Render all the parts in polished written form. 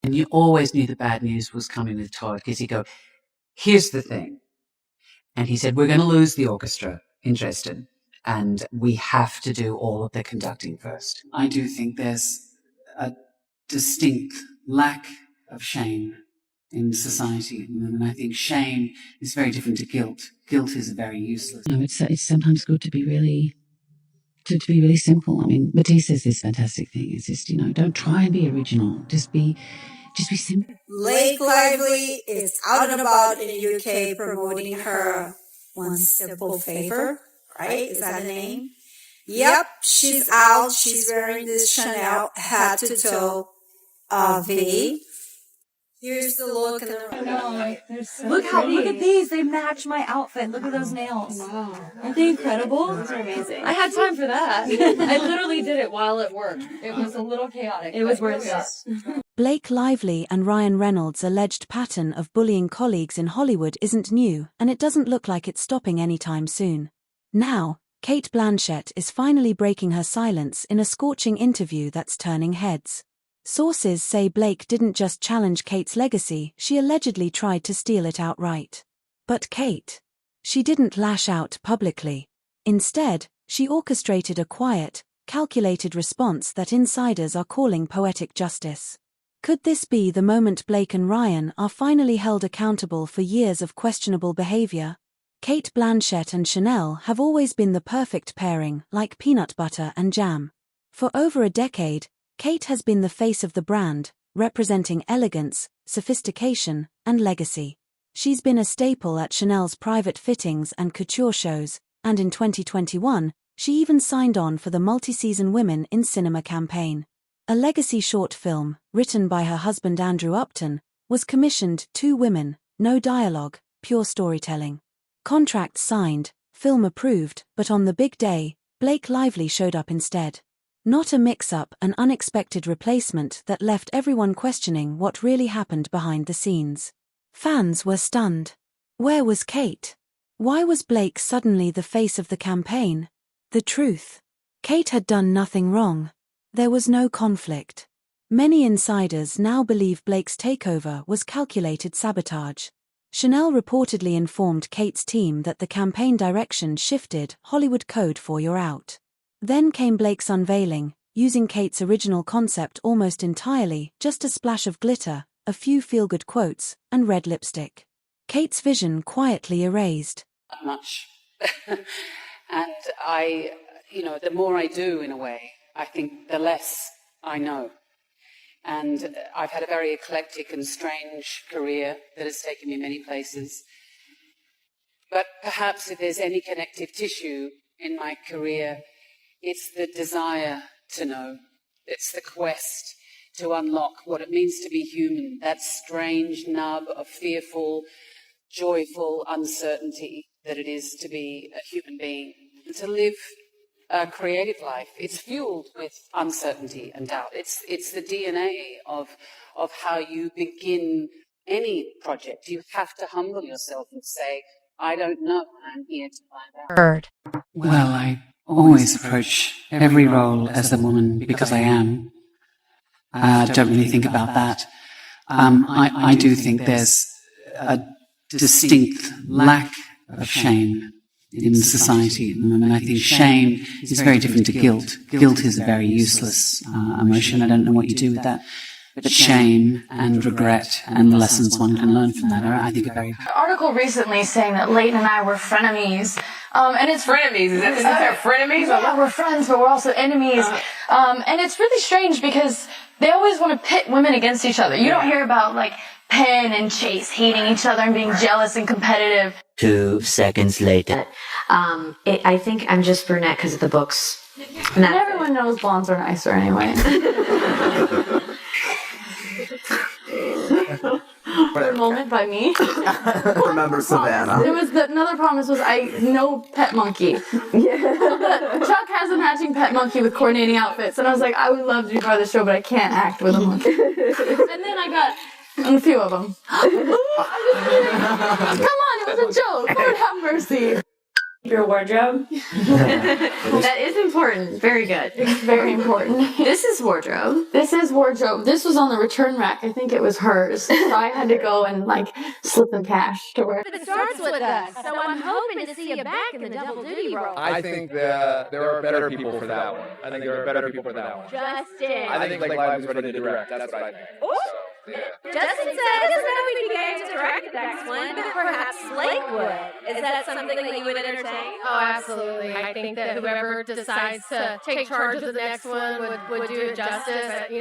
And you always knew the bad news was coming with Todd, because he'd go, here's the thing. And he said, we're going to lose the orchestra in Dresden, and we have to do all of the conducting first. I do think there's a distinct lack of shame in society, and I think shame is very different to guilt. Guilt is very useless. No, it's sometimes good to be really simple. I mean, Matisse says this fantastic thing. It's just, don't try and be original. Just be simple. Blake Lively is out and about in the UK promoting her One Simple Favor, right? Is that the name? Yep, she's out. She's wearing this Chanel head to toe V. Here's the look. Look at these. They match my outfit. Look at those nails. Wow. Aren't they incredible? Those are amazing. I had time for that. I literally did it while at work. It was a little chaotic. It was worth it. Blake Lively and Ryan Reynolds' alleged pattern of bullying colleagues in Hollywood isn't new, and it doesn't look like it's stopping anytime soon. Now, Cate Blanchett is finally breaking her silence in a scorching interview that's turning heads. Sources say Blake didn't just challenge Cate's legacy, she allegedly tried to steal it outright. But Cate? She didn't lash out publicly. Instead, she orchestrated a quiet, calculated response that insiders are calling poetic justice. Could this be the moment Blake and Ryan are finally held accountable for years of questionable behavior? Cate Blanchett and Chanel have always been the perfect pairing, like peanut butter and jam. For over a decade, Cate has been the face of the brand, representing elegance, sophistication, and legacy. She's been a staple at Chanel's private fittings and couture shows, and in 2021, she even signed on for the multi-season Women in Cinema campaign. A legacy short film, written by her husband Andrew Upton, was commissioned 2 women, no dialogue, pure storytelling. Contracts signed, film approved, but on the big day, Blake Lively showed up instead. Not a mix-up, an unexpected replacement that left everyone questioning what really happened behind the scenes. Fans were stunned. Where was Cate? Why was Blake suddenly the face of the campaign? The truth. Cate had done nothing wrong. There was no conflict. Many insiders now believe Blake's takeover was calculated sabotage. Chanel reportedly informed Cate's team that the campaign direction shifted, Hollywood code for "you're out." Then came Blake's unveiling, using Cate's original concept almost entirely, just a splash of glitter, a few feel-good quotes, and red lipstick. Cate's vision quietly erased. Not much. And the more I do, in a way, I think the less I know. And I've had a very eclectic and strange career that has taken me many places. But perhaps if there's any connective tissue in my career, it's the desire to know. It's the quest to unlock what it means to be human, that strange nub of fearful, joyful uncertainty that it is to be a human being. And to live a creative life, it's fueled with uncertainty and doubt. It's the DNA of how you begin any project. You have to humble yourself and say, I don't know, I'm here to find out. Well, I always approach every role as a woman because I am. I don't really think about that. I do think there's a distinct lack of shame in society, and I think shame is very different to guilt. Guilt is a very useless emotion. I don't know what you do with that. But shame and regret and the lessons one can learn from that are, I think, are very... An article recently saying that Leighton and I were frenemies. And it's frenemies. Is that frenemies? Yeah, we're friends, but we're also enemies. And it's really strange because they always want to pit women against each other. You don't hear about, like, Penn and Chase hating each other and being jealous and competitive. 2 seconds later. I think I'm just brunette because of the books. And everyone knows blondes are nicer anyway. Third moment by me. Remember Savannah. There was another promise was no pet monkey. Yeah. Chuck has a matching pet monkey with coordinating outfits, and I was like, I would love to be part of the show, but I can't act with a monkey. And then I got a few of them. Come on, it was a joke. Lord have mercy. Your wardrobe. That is important. Very good. It's very important. This is wardrobe. This is wardrobe. This was on the return rack. I think it was hers. So I had to go and slip them cash to wear. It starts with us, so I'm hoping to see you back in the double duty role. I think that there are better people for that one. I think there are better people for that one. Justin. I think Live is ready to direct. That's what I think. Justin said he doesn't know if he'd be game to direct the next one, but perhaps Blake would. Is that something that you would entertain? Oh, absolutely. I think that whoever decides to take charge of the next one would do it justice. But,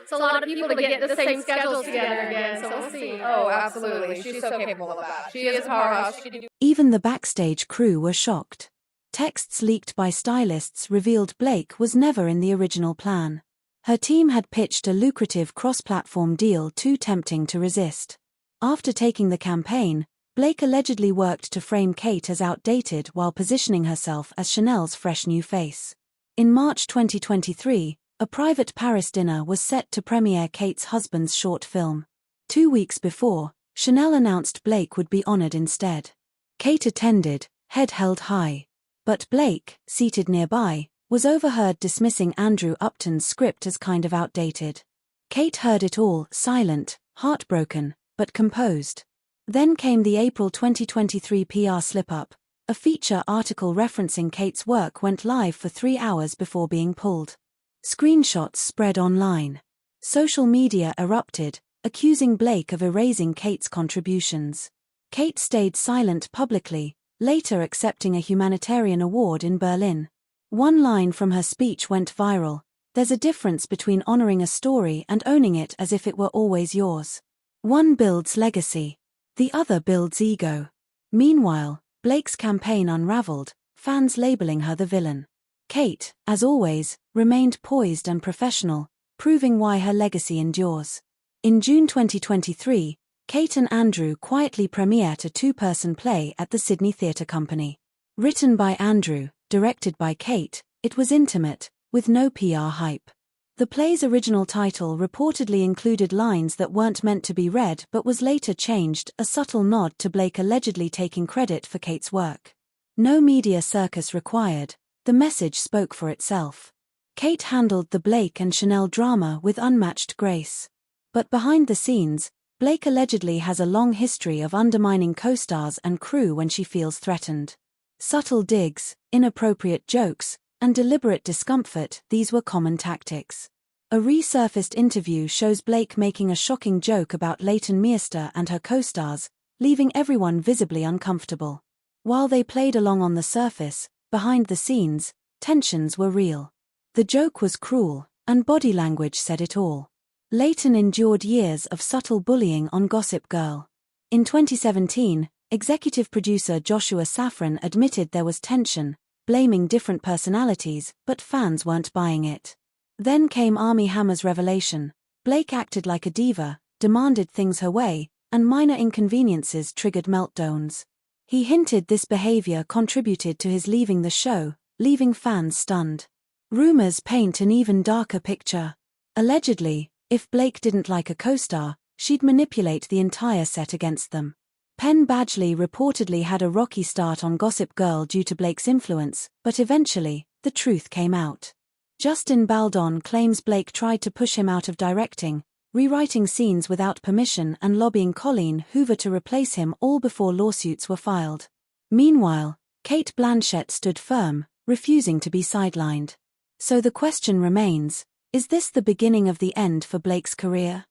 it's a lot of people to get the same schedules together again, so we'll see. Oh, absolutely. She's so capable of that. She is a powerhouse. Even the backstage crew were shocked. Texts leaked by stylists revealed Blake was never in the original plan. Her team had pitched a lucrative cross-platform deal too tempting to resist. After taking the campaign, Blake allegedly worked to frame Cate as outdated while positioning herself as Chanel's fresh new face. In March 2023, a private Paris dinner was set to premiere Cate's husband's short film. 2 weeks before, Chanel announced Blake would be honored instead. Cate attended, head held high. But Blake, seated nearby, was overheard dismissing Andrew Upton's script as kind of outdated. Cate heard it all, silent, heartbroken, but composed. Then came the April 2023 PR slip-up. A feature article referencing Cate's work went live for 3 hours before being pulled. Screenshots spread online. Social media erupted, accusing Blake of erasing Cate's contributions. Cate stayed silent publicly, later accepting a humanitarian award in Berlin. One line from her speech went viral: "There's a difference between honoring a story and owning it as if it were always yours. One builds legacy. The other builds ego." Meanwhile, Blake's campaign unraveled, fans labeling her the villain. Cate, as always, remained poised and professional, proving why her legacy endures. In June 2023, Cate and Andrew quietly premiered a 2-person play at the Sydney Theatre Company. Written by Andrew, directed by Cate, it was intimate, with no PR hype. The play's original title reportedly included lines that weren't meant to be read but was later changed, a subtle nod to Blake allegedly taking credit for Cate's work. No media circus required, the message spoke for itself. Cate handled the Blake and Chanel drama with unmatched grace. But behind the scenes, Blake allegedly has a long history of undermining co-stars and crew when she feels threatened. Subtle digs, inappropriate jokes, and deliberate discomfort, these were common tactics. A resurfaced interview shows Blake making a shocking joke about Leighton Meester and her co-stars, leaving everyone visibly uncomfortable. While they played along on the surface, behind the scenes, tensions were real. The joke was cruel, and body language said it all. Leighton endured years of subtle bullying on Gossip Girl. In 2017, executive producer Joshua Safran admitted there was tension, blaming different personalities, but fans weren't buying it. Then came Armie Hammer's revelation. Blake acted like a diva, demanded things her way, and minor inconveniences triggered meltdowns. He hinted this behavior contributed to his leaving the show, leaving fans stunned. Rumors paint an even darker picture. Allegedly, if Blake didn't like a co-star, she'd manipulate the entire set against them. Penn Badgley reportedly had a rocky start on Gossip Girl due to Blake's influence, but eventually, the truth came out. Justin Baldon claims Blake tried to push him out of directing, rewriting scenes without permission and lobbying Colleen Hoover to replace him, all before lawsuits were filed. Meanwhile, Cate Blanchett stood firm, refusing to be sidelined. So the question remains, is this the beginning of the end for Blake's career?